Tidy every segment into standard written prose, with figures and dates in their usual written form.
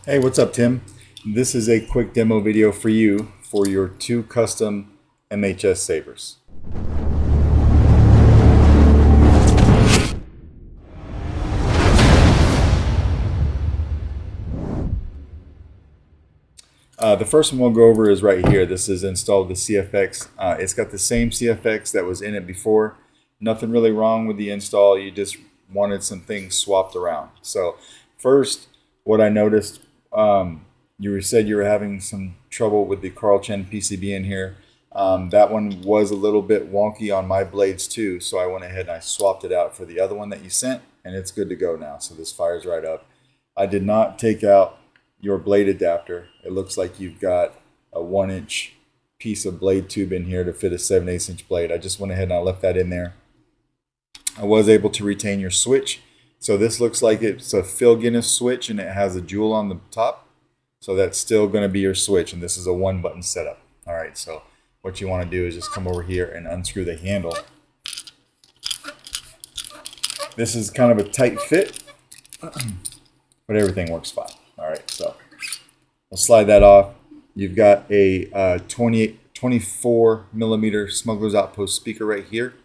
Hey, what's up, Tim? This is a quick demo video for you for your two custom MHS sabers. The first one we'll go over is right here. This is installed the CFX. It's got the same CFX that was in it before. Nothing really wrong with the install. You just wanted some things swapped around. So first, what I noticed, you said you were having some trouble with the Carl Chen PCB in here. That one was a little bit wonky on my blades too, so I went ahead and I swapped it out for the other one that you sent, and it's good to go now. So this fires right up. I did not take out your blade adapter. It looks like you've got a 1-inch piece of blade tube in here to fit a 7/8 inch blade. I just went ahead and I left that in there. I was able to retain your switch. So this looks like it's a Phil Guinness switch, and it has a jewel on the top. So that's still going to be your switch, and this is a 1-button setup. All right, so what you want to do is just come over here and unscrew the handle. This is kind of a tight fit, but everything works fine. All right, so I'll slide that off. You've got a 24 millimeter Smuggler's Outpost speaker right here.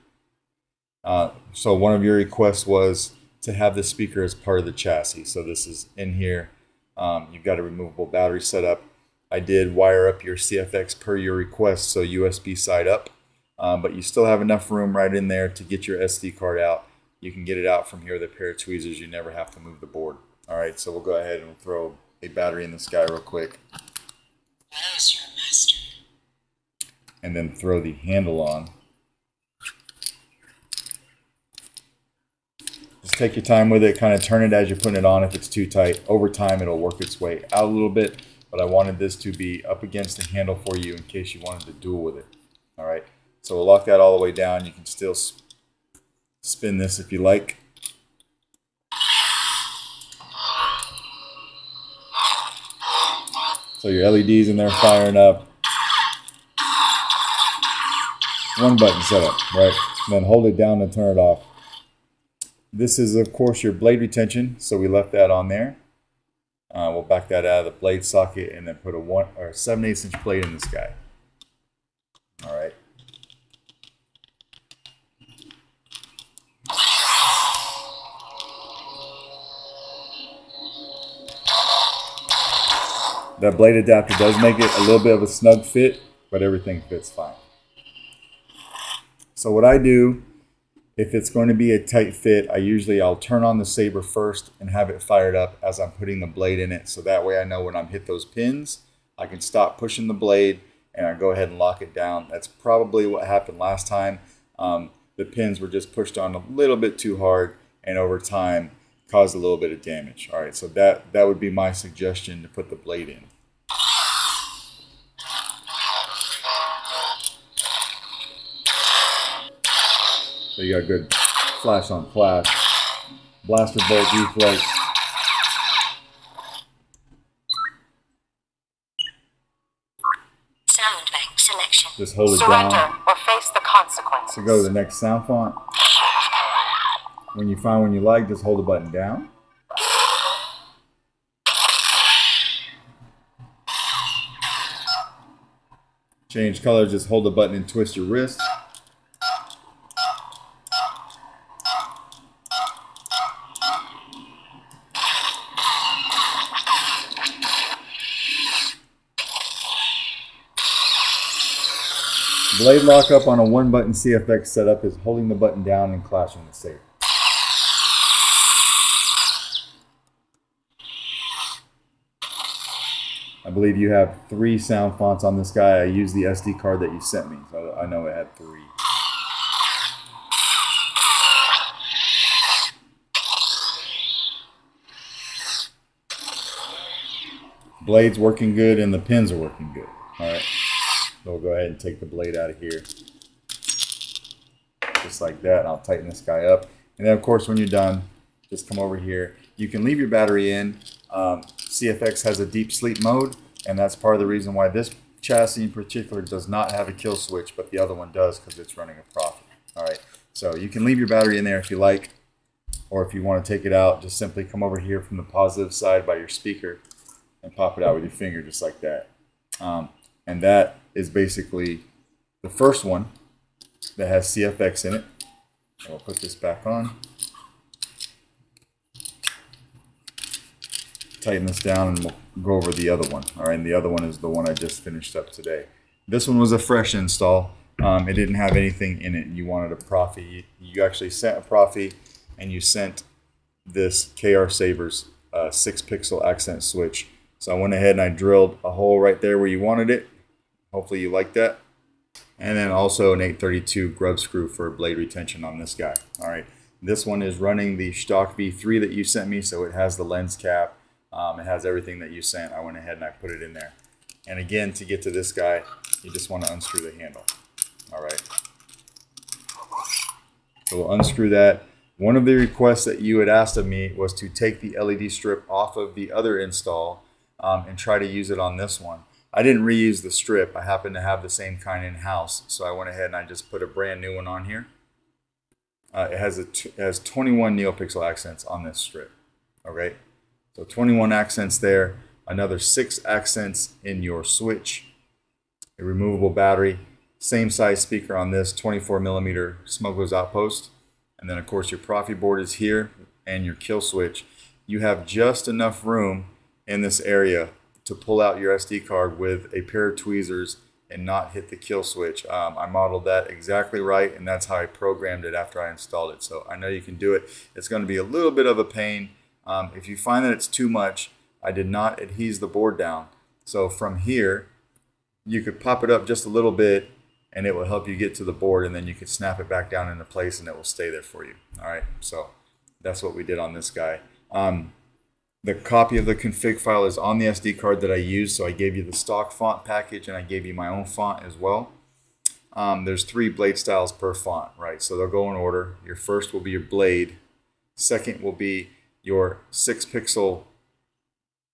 So one of your requests was to have this speaker as part of the chassis. So this is in here. You've got a removable battery set up. I did wire up your CFX per your request, so USB side up. But you still have enough room right in there to get your SD card out. You can get it out from here with a pair of tweezers. You never have to move the board. All right, so we'll go ahead and throw a battery in this guy real quick. As your master. And then throw the handle on. Just take your time with it, kind of turn it as you're putting it on if it's too tight. Over time, it'll work its way out a little bit, but I wanted this to be up against the handle for you in case you wanted to duel with it. All right, so we'll lock that all the way down. You can still spin this if you like. So your LEDs in there firing up. 1-button setup, right? And then hold it down and turn it off. This is, of course, your blade retention, so we left that on there. We'll back that out of the blade socket and then put a 7/8 inch blade in this guy. All right. That blade adapter does make it a little bit of a snug fit, but everything fits fine. So what I do, if it's going to be a tight fit, I'll turn on the saber first and have it fired up as I'm putting the blade in it. So that way I know when I'm hit those pins, I can stop pushing the blade and I go ahead and lock it down. That's probably what happened last time. The pins were just pushed on a little bit too hard, and over time caused a little bit of damage. All right, so that would be my suggestion, to put the blade in. So you got good flash on flash, blaster bolt reflex. Sound bank selection. Just hold it Surrender down. or face the consequences. So go to the next sound font. When you find one you like, just hold the button down. Change color, just hold the button and twist your wrist. Blade lockup on a 1-button CFX setup is holding the button down and clashing the saber. I believe you have 3 sound fonts on this guy. I used the SD card that you sent me, so I know it had 3. Blade's working good and the pins are working good. All right. So we'll go ahead and take the blade out of here. Just like that. And I'll tighten this guy up. And then, of course, when you're done, just come over here. You can leave your battery in. CFX has a deep sleep mode, and that's part of the reason why this chassis in particular does not have a kill switch, but the other one does because it's running a Proffie. All right. So you can leave your battery in there if you like, or if you want to take it out, just simply come over here from the positive side by your speaker and pop it out with your finger just like that. And that is basically the first one that has CFX in it. And we'll put this back on. Tighten this down and we'll go over the other one. All right, and the other one is the one I just finished up today. This one was a fresh install. It didn't have anything in it. You wanted a Proffie. You actually sent a Proffie, and you sent this KR Sabers 6-pixel accent switch. So I went ahead and I drilled a hole right there where you wanted it. Hopefully you like that. And then also an 832 grub screw for blade retention on this guy. All right, this one is running the stock V3 that you sent me, so it has the lens cap. It has everything that you sent. I went ahead and I put it in there. And again, to get to this guy, you just want to unscrew the handle. All right. So we'll unscrew that. One of the requests that you had asked of me was to take the LED strip off of the other install and try to use it on this one. I didn't reuse the strip. I happen to have the same kind in-house, so I went ahead and I just put a brand new one on here. It has 21 Neopixel accents on this strip. Okay. So 21 accents there, another 6 accents in your switch, a removable battery, same size speaker on this, 24mm smuggler's outpost, and then of course your Proffie board is here and your kill switch. You have just enough room in this area to pull out your SD card with a pair of tweezers and not hit the kill switch. I modeled that exactly right, and that's how I programmed it after I installed it. So I know you can do it. It's going to be a little bit of a pain. If you find that it's too much, I did not adhese the board down. So from here, you could pop it up just a little bit and it will help you get to the board, and then you can snap it back down into place and it will stay there for you. All right, so that's what we did on this guy. The copy of the config file is on the SD card that I used, so I gave you the stock font package and I gave you my own font as well. There's 3 blade styles per font, right? So they'll go in order. Your first will be your blade. Second will be your 6-pixel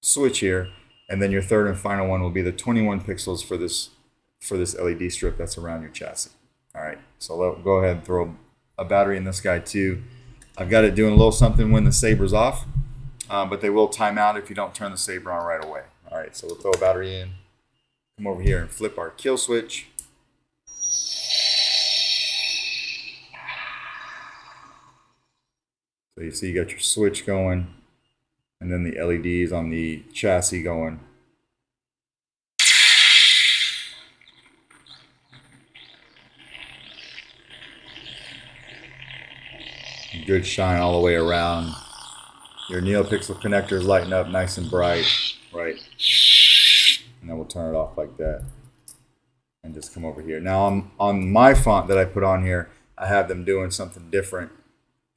switch here, and then your third and final one will be the 21 pixels for this LED strip that's around your chassis. All right, so go ahead and throw a battery in this guy too. I've got it doing a little something when the saber's off, but they will time out if you don't turn the saber on right away. All right, so we'll throw a battery in, come over here and flip our kill switch. So you see you got your switch going, and then the LEDs on the chassis going. Good shine all the way around. Your Neopixel connectors lighting up nice and bright, right? And then we'll turn it off like that. And just come over here. Now on my font that I put on here, I have them doing something different.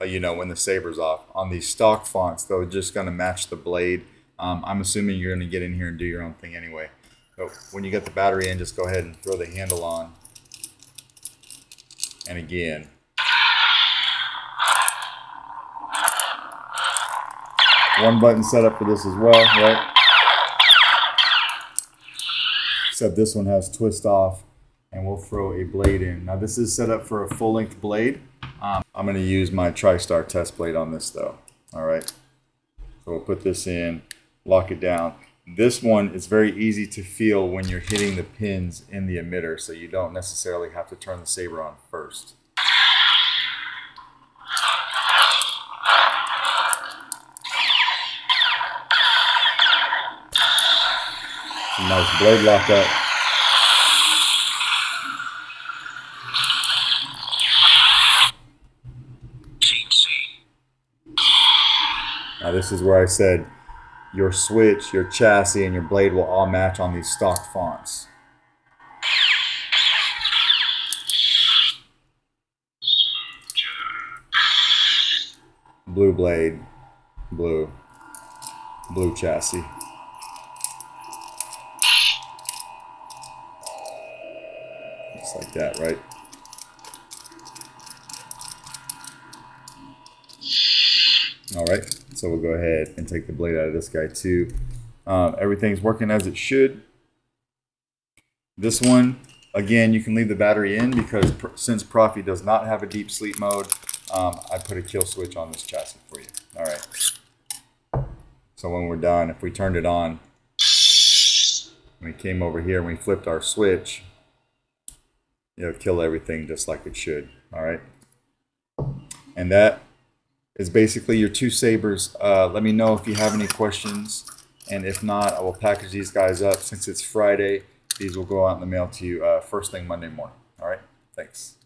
You know, when the saber's off. On these stock fonts, they're just going to match the blade. I'm assuming you're going to get in here and do your own thing anyway. So when you get the battery in, just go ahead and throw the handle on. And again. One button setup for this as well, right? Except this one has twist off, and we'll throw a blade in. Now this is set up for a full-length blade. I'm going to use my TriStar test blade on this though. All right, so we'll put this in, lock it down. This one is very easy to feel when you're hitting the pins in the emitter, so you don't necessarily have to turn the saber on first. Some nice blade lockup. Now this is where I said your switch, your chassis, and your blade will all match on these stock fonts. Blue blade, blue chassis. Just like that, right? All right, so we'll go ahead and take the blade out of this guy too. Everything's working as it should. This one, again, you can leave the battery in because since Proffie does not have a deep sleep mode, I put a kill switch on this chassis for you. All right. So when we're done, if we turned it on, we came over here and we flipped our switch, it'll kill everything just like it should. All right. And that is basically your two sabers. Let me know if you have any questions. And if not, I will package these guys up. Since it's Friday, these will go out in the mail to you first thing Monday morning. All right. Thanks.